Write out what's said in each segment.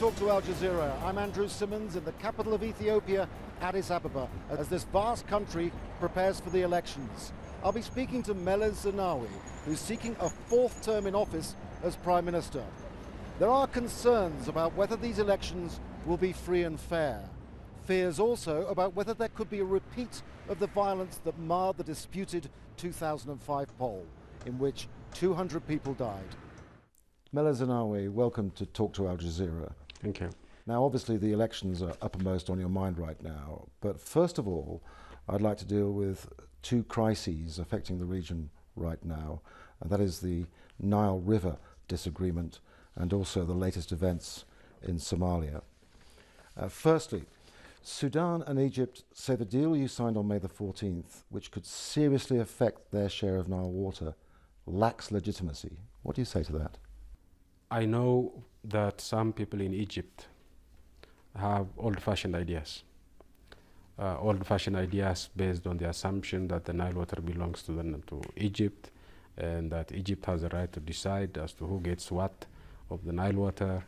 Talk to Aljezira. I'm Andrew Simmons in the capital of Ethiopia, Addis Ababa, as this vast country prepares for the elections. I'll be speaking to Meles Zenawi, who's seeking a fourth term in office as Prime Minister. There are concerns about whether these elections will be free and fair. Fears also about whether there could be a repeat of the violence that marred the disputed 2005 poll, in which 200 people died. Meles Zenawi, welcome to Talk to Aljezira. Thank you. Now, obviously, the elections are uppermost on your mind right now, but first of all, I'd like to deal with two crises affecting the region right now, and that is the Nile River disagreement and also the latest events in Somalia. Firstly, Sudan and Egypt say the deal you signed on May the 14th, which could seriously affect their share of Nile water, lacks legitimacy. What do you say to that? I know that some people in Egypt have old-fashioned ideas. Old-fashioned ideas based on the assumption that the Nile water belongs to Egypt, and that Egypt has the right to decide as to who gets what of the Nile water,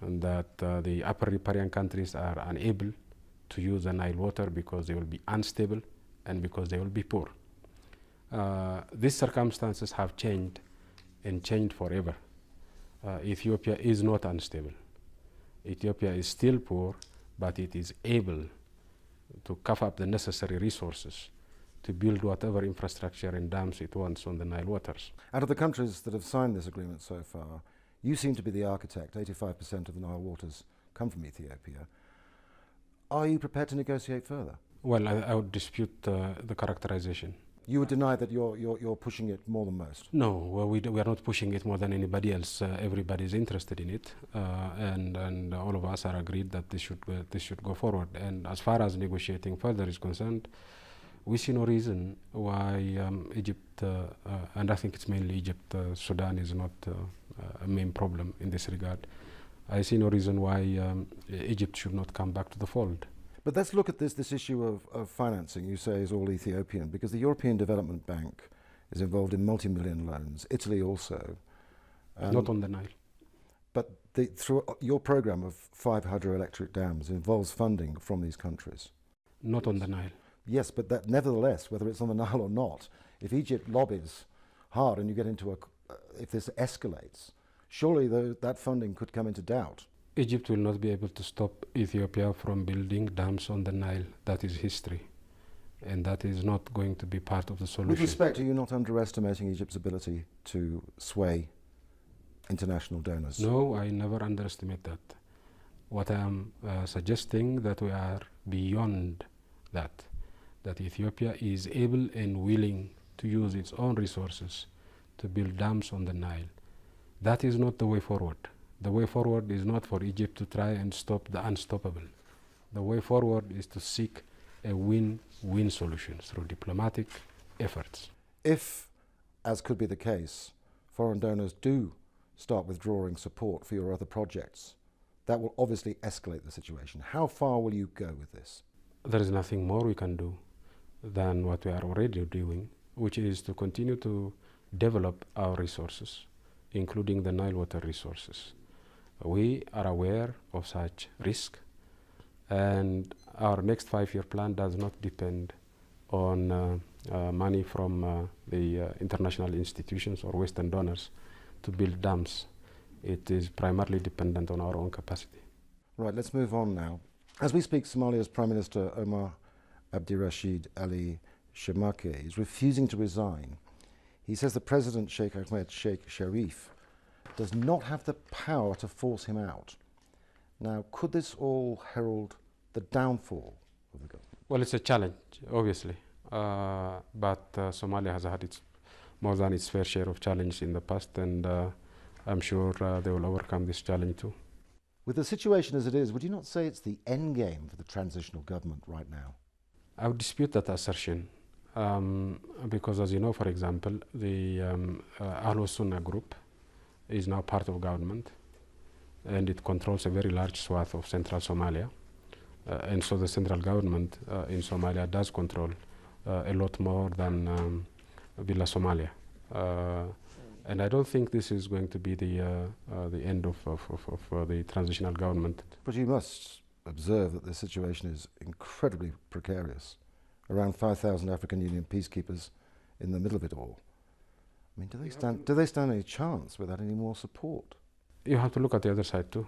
and that the upper riparian countries are unable to use the Nile water because they will be unstable and because they will be poor. These circumstances have changed and changed forever. Ethiopia is not unstable. Ethiopia is still poor, but it is able to cough up the necessary resources to build whatever infrastructure and dams it wants on the Nile waters. Out of the countries that have signed this agreement so far, you seem to be the architect. 85% of the Nile waters come from Ethiopia. Are you prepared to negotiate further? Well, I would dispute the characterization. You would deny that you're pushing it more than most? No, well, we are not pushing it more than anybody else. Everybody is interested in it, and all of us are agreed that this should go forward. And as far as negotiating further is concerned, we see no reason why Egypt, and I think it's mainly Egypt, Sudan is not a main problem in this regard. I see no reason why Egypt should not come back to the fold. But let's look at this issue of financing, you say is all Ethiopian, because the European Development Bank is involved in multi-million loans, Italy also. Not on the Nile. But through your program of 5 hydroelectric dams involves funding from these countries. Not on the Nile. Yes, but that nevertheless, whether it's on the Nile or not, if Egypt lobbies hard and you get into if this escalates, surely that funding could come into doubt. Egypt will not be able to stop Ethiopia from building dams on the Nile. That is history. And that is not going to be part of the solution. With respect, are you not underestimating Egypt's ability to sway international donors? No, I never underestimate that. What I am suggesting that we are beyond that Ethiopia is able and willing to use its own resources to build dams on the Nile. That is not the way forward. The way forward is not for Egypt to try and stop the unstoppable. The way forward is to seek a win-win solution through diplomatic efforts. If, as could be the case, foreign donors do start withdrawing support for your other projects, that will obviously escalate the situation. How far will you go with this? There is nothing more we can do than what we are already doing, which is to continue to develop our resources, including the Nile water resources. We are aware of such risk, and our next 5-year plan does not depend on money from the international institutions or Western donors to build dams. It is primarily dependent on our own capacity. Right, let's move on now. As we speak, Somalia's Prime Minister Omar Abdirashid Ali Shamake is refusing to resign. He says the President Sheikh Ahmed Sheikh Sharif does not have the power to force him out. Now, could this all herald the downfall of the government? Well, it's a challenge, obviously, but Somalia has had more than its fair share of challenges in the past, and I'm sure they will overcome this challenge too. With the situation as it is, would you not say it's the end game for the transitional government right now? I would dispute that assertion, because as you know, for example, the Ahlus Sunnah group is now part of government, and it controls a very large swath of central Somalia. And so the central government in Somalia does control a lot more than Villa Somalia. And I don't think this is going to be the end of the transitional government. But you must observe that the situation is incredibly precarious. Around 5,000 African Union peacekeepers in the middle of it all. I mean, do they stand any chance without any more support? You have to look at the other side too.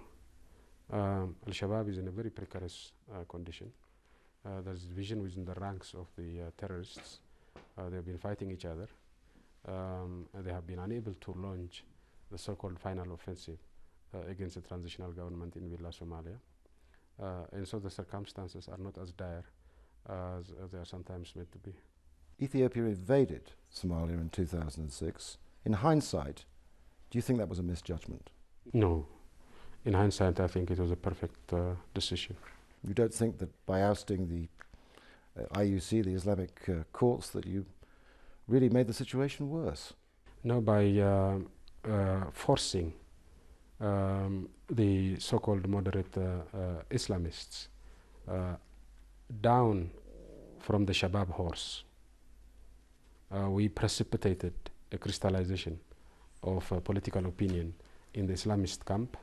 Al-Shabaab is in a very precarious condition. There's division within the ranks of the terrorists. They've been fighting each other. And they have been unable to launch the so-called final offensive against the transitional government in Villa Somalia. And so the circumstances are not as dire as they are sometimes made to be. Ethiopia invaded Somalia in 2006. In hindsight, do you think that was a misjudgment? No. In hindsight, I think it was a perfect decision. You don't think that by ousting the IUC, the Islamic courts, that you really made the situation worse? No, by forcing the so-called moderate Islamists down from the Shabab horse, we precipitated a crystallization of political opinion in the Islamist camp,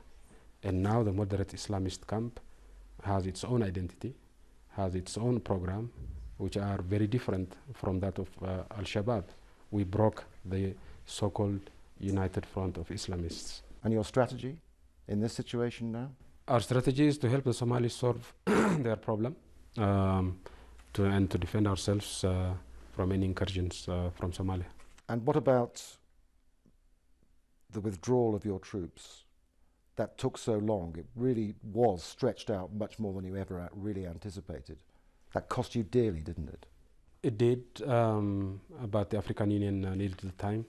and now the moderate Islamist camp has its own identity, has its own program, which are very different from that of Al-Shabaab. We broke the so-called United Front of Islamists. And your strategy in this situation now? Our strategy is to help the Somalis solve their problem and to defend ourselves from any incursions from Somalia. And what about the withdrawal of your troops? That took so long. It really was stretched out much more than you ever really anticipated. That cost you dearly, didn't it? It did, but the African Union needed the time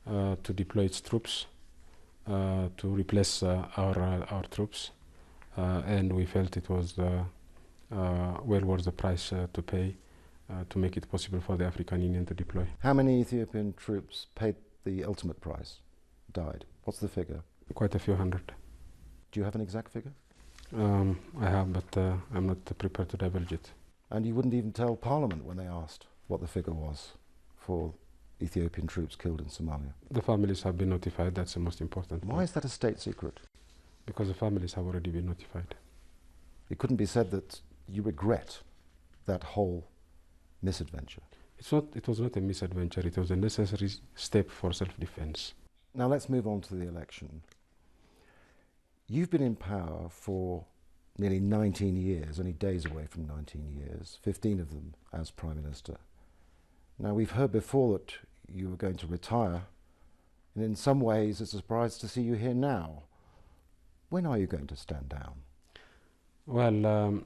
to deploy its troops, to replace our troops, and we felt it was well worth the price to pay to make it possible for the African Union to deploy. How many Ethiopian troops paid the ultimate price, died? What's the figure? Quite a few hundred. Do you have an exact figure? I have, but I'm not prepared to divulge it. And you wouldn't even tell Parliament when they asked what the figure was for Ethiopian troops killed in Somalia? The families have been notified. That's the most important. Why is that a state secret? Because the families have already been notified. It couldn't be said that you regret that whole misadventure. It was not a misadventure. It was a necessary step for self-defense. Now let's move on to the election. You've been in power for nearly 19 years, only days away from 19 years, 15 of them as Prime Minister. Now we've heard before that you were going to retire, and in some ways it's a surprise to see you here now. When are you going to stand down? Well,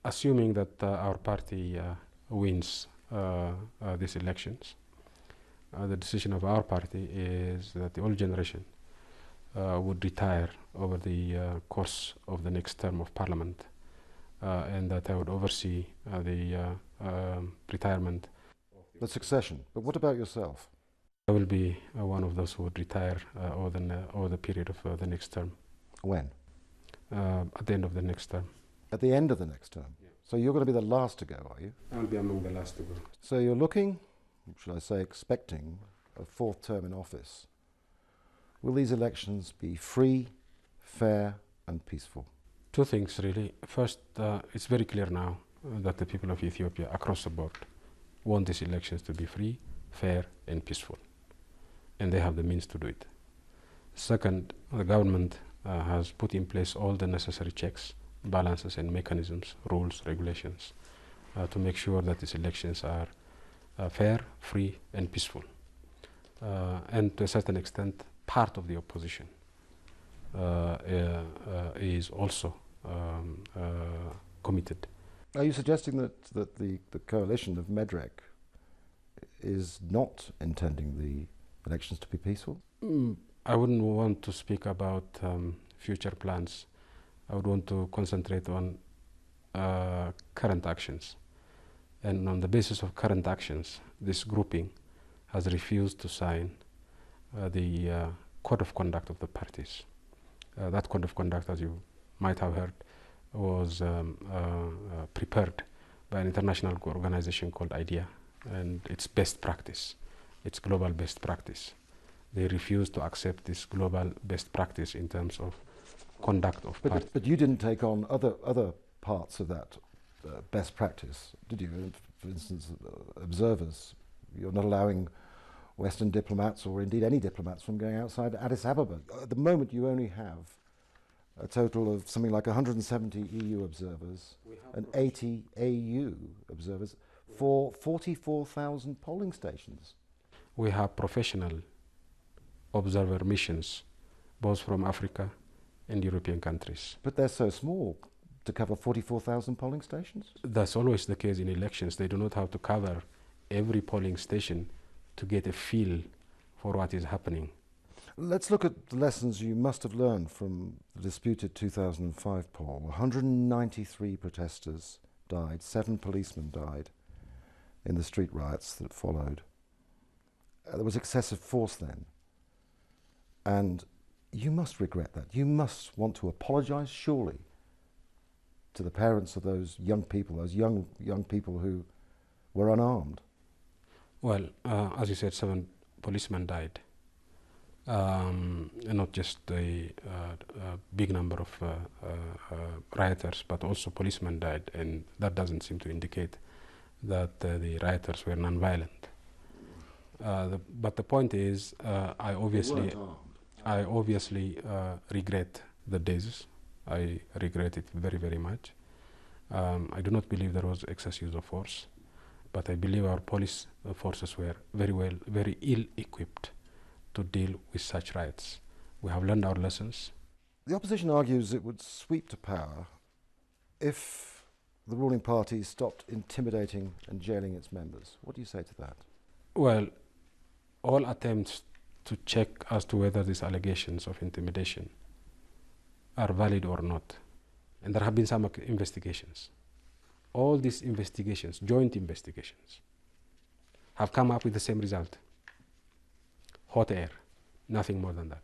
assuming that our party wins these elections, the decision of our party is that the old generation would retire over the course of the next term of Parliament, and that I would oversee the retirement. The succession. But what about yourself? I will be one of those who would retire over the period of the next term. When? At the end of the next term. At the end of the next term? Yeah. So you're going to be the last to go, are you? I'll be among the last to go. So you're looking, should I say expecting, a fourth term in office. Will these elections be free, fair and peaceful? Two things really. First, it's very clear now that the people of Ethiopia across the board want these elections to be free, fair and peaceful. And they have the means to do it. Second, the government has put in place all the necessary checks, balances and mechanisms, rules, regulations to make sure that these elections are fair, free and peaceful. And to a certain extent, part of the opposition is also committed. Are you suggesting that the coalition of Medrek is not intending the elections to be peaceful? I wouldn't want to speak about future plans. I would want to concentrate on current actions. And on the basis of current actions, this grouping has refused to sign the code of conduct of the parties. That code of conduct, as you might have heard, was prepared by an international organization called IDEA, and it's best practice. It's global best practice. they refuse to accept this global best practice in terms of conduct of parties. But you didn't take on other parts of that best practice, did you? For instance, observers. You're not allowing Western diplomats, or indeed any diplomats, from going outside Addis Ababa. At the moment, you only have a total of something like 170 EU observers and 80 AU observers for 44,000 polling stations. We have professional observer missions, both from Africa and European countries. But they're so small to cover 44,000 polling stations? That's always the case in elections. They do not have to cover every polling station to get a feel for what is happening. Let's look at the lessons you must have learned from the disputed 2005 poll. 193 protesters died, 7 policemen died in the street riots that followed. There was excessive force then. And you must regret that. You must want to apologize, surely, to the parents of those young people, those young people who were unarmed. Well, as you said, 7 policemen died. And not just a big number of rioters, but also policemen died, and that doesn't seem to indicate that the rioters were non-violent. But the point is, I obviously regret the deaths. I regret it very, very much. I do not believe there was excess use of force, but I believe our police forces were very ill-equipped to deal with such riots. We have learned our lessons. The opposition argues it would sweep to power if the ruling party stopped intimidating and jailing its members. What do you say to that? Well, all attempts to check as to whether these allegations of intimidation are valid or not, and there have been some investigations. All these investigations, joint investigations, have come up with the same result. Hot air, nothing more than that.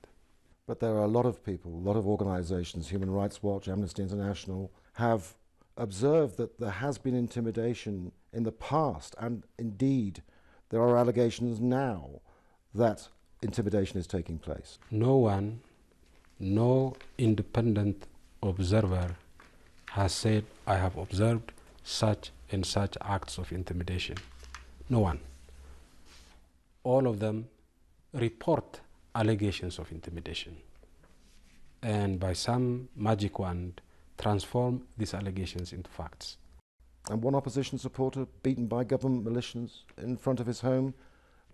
But there are a lot of people, a lot of organizations, Human Rights Watch, Amnesty International, have observed that there has been intimidation in the past, and indeed there are allegations now that intimidation is taking place. No independent observer has said, I have observed such and such acts of intimidation. No one. All of them report allegations of intimidation, and by some magic wand transform these allegations into facts. And one opposition supporter beaten by government militias in front of his home,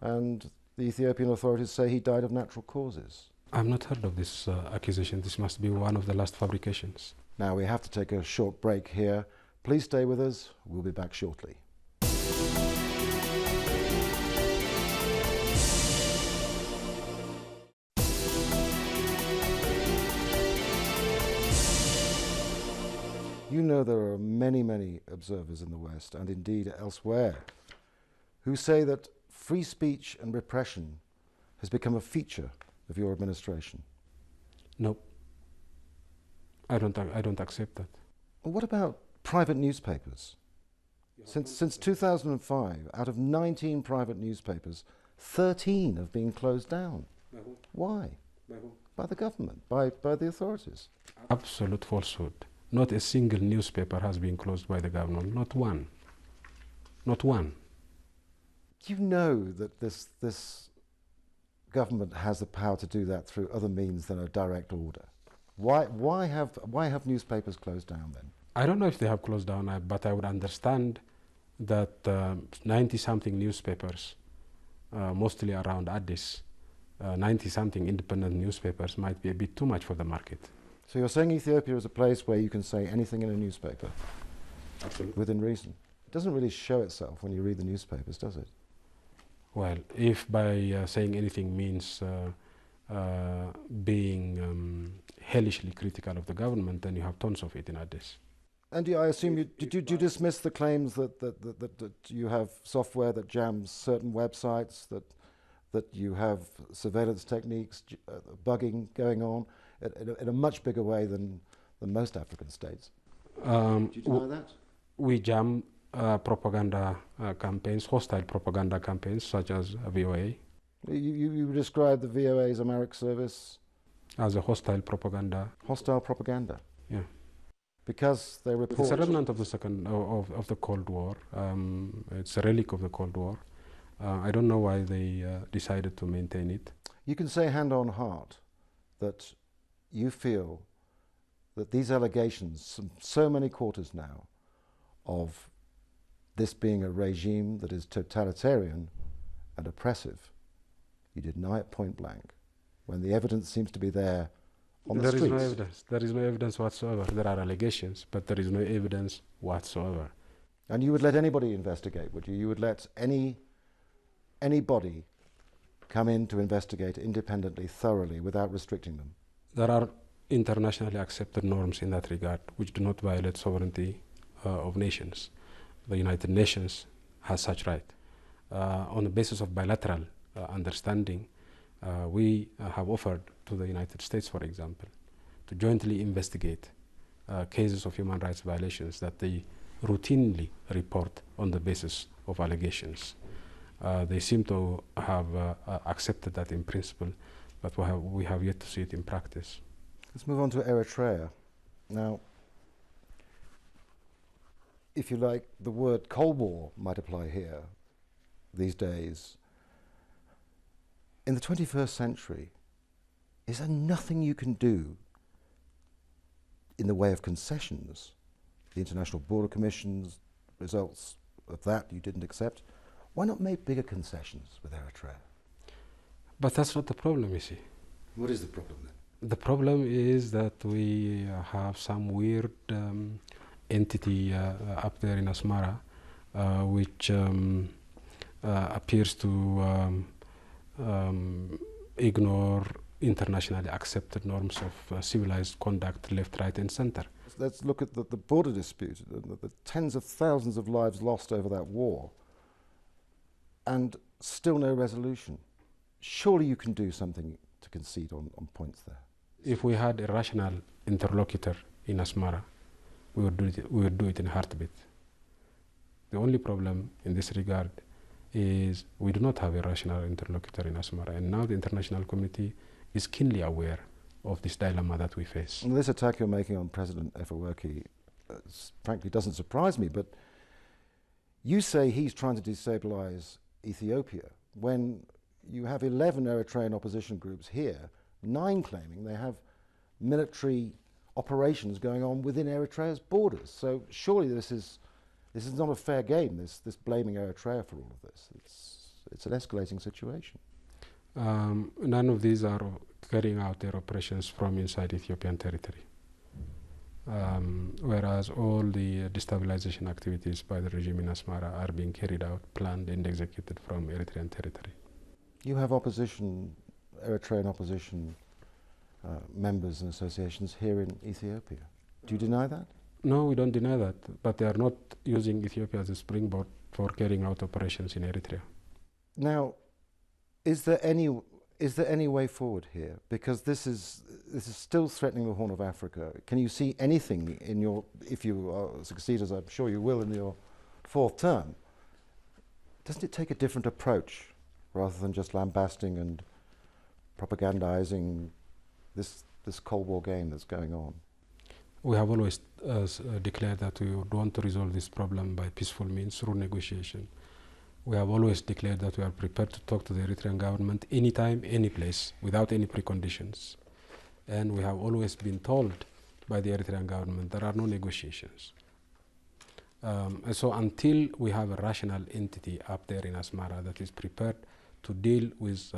and the Ethiopian authorities say he died of natural causes. I've not heard of this accusation. This must be one of the last fabrications. Now we have to take a short break here. Please stay with us. We'll be back shortly. You know there are many observers in the West, and indeed elsewhere, who say that free speech and repression has become a feature of your administration. No, I don't accept that. Well, what about private newspapers? Since 2005, out of 19 private newspapers, 13 have been closed down. By who? Why? By who? By the government, by the authorities. Absolute falsehood. Not a single newspaper has been closed by the government. Not one. Not one. You know that this government has the power to do that through other means than a direct order. Why have newspapers closed down then? I don't know if they have closed down, but I would understand that 90-something newspapers, mostly around Addis, 90-something independent newspapers might be a bit too much for the market. So you're saying Ethiopia is a place where you can say anything in a newspaper? Absolutely. Within reason. It doesn't really show itself when you read the newspapers, does it? Well, if by saying anything means being hellishly critical of the government, then you have tons of it in Addis. And I assume did you dismiss the claims that you have software that jams certain websites, that you have surveillance techniques, bugging going on in a much bigger way than most African states? Do you deny that? We jam propaganda campaigns, hostile propaganda campaigns such as VOA. You describe the VOA's Amharic service as a hostile propaganda. Hostile propaganda. Yeah. Because they report. It's a remnant of the of the Cold War. It's a relic of the Cold War. I don't know why they decided to maintain it. You can say hand on heart that you feel that these allegations, so many quarters now, of this being a regime that is totalitarian and oppressive, you deny it point blank, when the evidence seems to be there on the streets. There is no evidence. There is no evidence whatsoever. There are allegations, but there is no evidence whatsoever. And you would let anybody investigate, would you? You would let anybody come in to investigate independently, thoroughly, without restricting them? There are internationally accepted norms in that regard, which do not violate sovereignty of nations. The United Nations has such right. On the basis of bilateral understanding, we have offered to the United States, for example, to jointly investigate cases of human rights violations that they routinely report on the basis of allegations. They seem to have accepted that in principle, but we have yet to see it in practice. Let's move on to Eritrea. Now, if you like, the word Cold War might apply here these days. In the 21st century, is there nothing you can do in the way of concessions? The International Border Commission's results of that you didn't accept. Why not make bigger concessions with Eritrea? But that's not the problem, you see. What is the problem then? The problem is that we have some weird entity up there in Asmara which appears to ignore internationally accepted norms of civilized conduct left, right and center. Let's look at the border dispute, the tens of thousands of lives lost over that war, and still no resolution. Surely you can do something to concede on points there. If we had a rational interlocutor in Asmara, we would do it in a heartbeat. The only problem in this regard is we do not have a rational interlocutor in Asmara, and now the international community is keenly aware of this dilemma that we face. And this attack you're making on President Afwerki frankly doesn't surprise me, but you say he's trying to destabilize Ethiopia when you have 11 Eritrean opposition groups here, 9 claiming they have military operations going on within Eritrea's borders. So surely this is not a fair game, this blaming Eritrea for all of this. It's an escalating situation. None of these are carrying out their operations from inside Ethiopian territory. Whereas all the destabilization activities by the regime in Asmara are being carried out, planned and executed from Eritrean territory. You have opposition, Eritrean opposition members and associations here in Ethiopia. Do you deny that? No, we don't deny that, but they are not using Ethiopia as a springboard for carrying out operations in Eritrea. Now, is there any way forward here? Because this is still threatening the Horn of Africa. Can you see anything in if you succeed, as I'm sure you will, in your 4th term? Doesn't it take a different approach rather than just lambasting and propagandizing this Cold War game that's going on? We have always declared that we would want to resolve this problem by peaceful means through negotiation. We have always declared that we are prepared to talk to the Eritrean government anytime, any place, without any preconditions. And we have always been told by the Eritrean government there are no negotiations. And so until we have a rational entity up there in Asmara that is prepared to deal with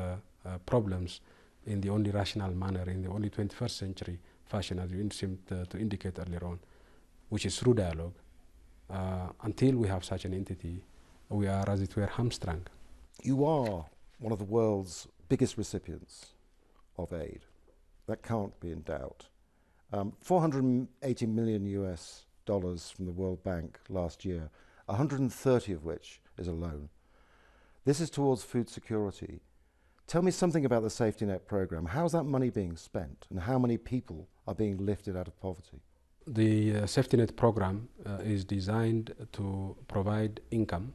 problems in the only rational manner, in the only 21st century fashion, as you seemed to indicate earlier on, which is through dialogue, until we have such an entity, we are, as it were, hamstrung. You are one of the world's biggest recipients of aid. That can't be in doubt. $480 million US from the World Bank last year, 130 of which is a loan. This is towards food security. Tell me something about the safety net program. How's that money being spent, and how many people are being lifted out of poverty? The safety net program is designed to provide income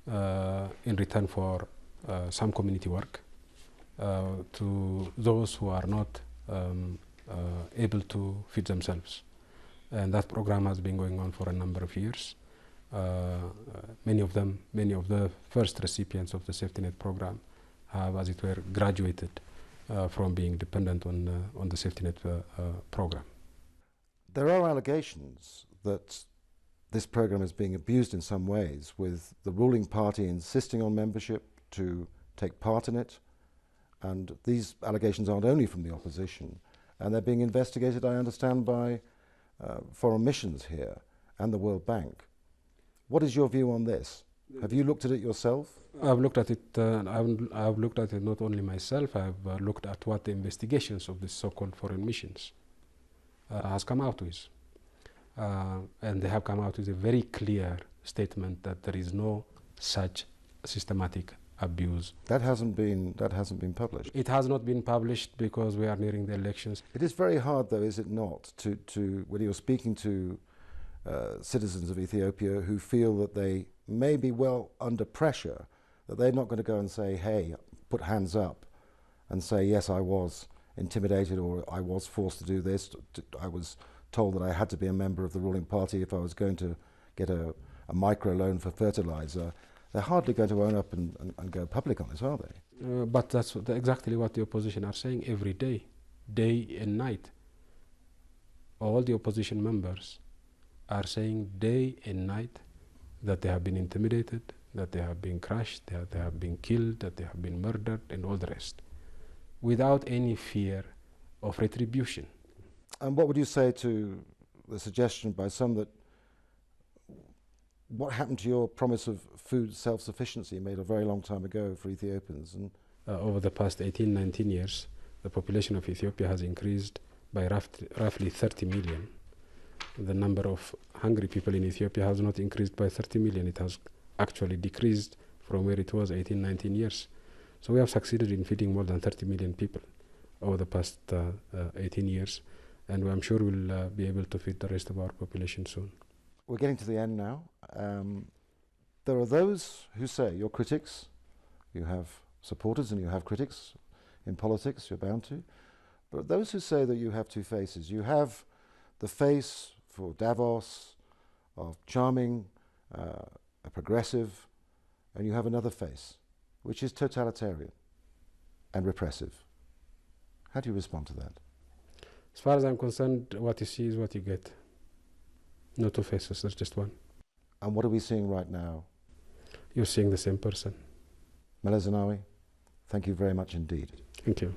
in return for some community work to those who are not able to feed themselves. And that program has been going on for a number of years. Many of the first recipients of the safety net program have, as it were, graduated from being dependent on the safety net program. There are allegations that this program is being abused in some ways, with the ruling party insisting on membership to take part in it. And these allegations aren't only from the opposition, and they're being investigated, I understand, by foreign missions here and the World Bank. What is your view on this? Have you looked at it yourself? I've looked at it. I've looked at it not only myself. I've looked at what the investigations of the so-called foreign missions has come out with, and they have come out with a very clear statement that there is no such systematic abuse. That hasn't been published. It has not been published because we are nearing the elections. It is very hard, though, is it not, to when you're speaking to citizens of Ethiopia who feel that they may be well under pressure, that they're not going to go and say, hey, put hands up and say, yes, I was intimidated, or I was forced to do this, I was told that I had to be a member of the ruling party if I was going to get a micro loan for fertilizer. They're hardly going to own up and go public on this, are they? But that's exactly what the opposition are saying every day, day and night. All the opposition members are saying day and night that they have been intimidated, that they have been crushed, that they have been killed, that they have been murdered, and all the rest, without any fear of retribution. And what would you say to the suggestion by some that what happened to your promise of food self-sufficiency made a very long time ago for Ethiopians? And over the past 18, 19 years, the population of Ethiopia has increased by roughly 30 million. The number of hungry people in Ethiopia has not increased by 30 million. It has actually decreased from where it was 18, 19 years. So we have succeeded in feeding more than 30 million people over the past 18 years. And I'm sure we'll be able to feed the rest of our population soon. We're getting to the end now. There are those who say, your critics, you have supporters and you have critics in politics, you're bound to, but those who say that you have two faces. You have the face for Davos of charming, a progressive, and you have another face, which is totalitarian and repressive. How do you respond to that? As far as I'm concerned, what you see is what you get. No two faces, there's just one. And what are we seeing right now? You're seeing the same person. Zenawi, thank you very much indeed. Thank you.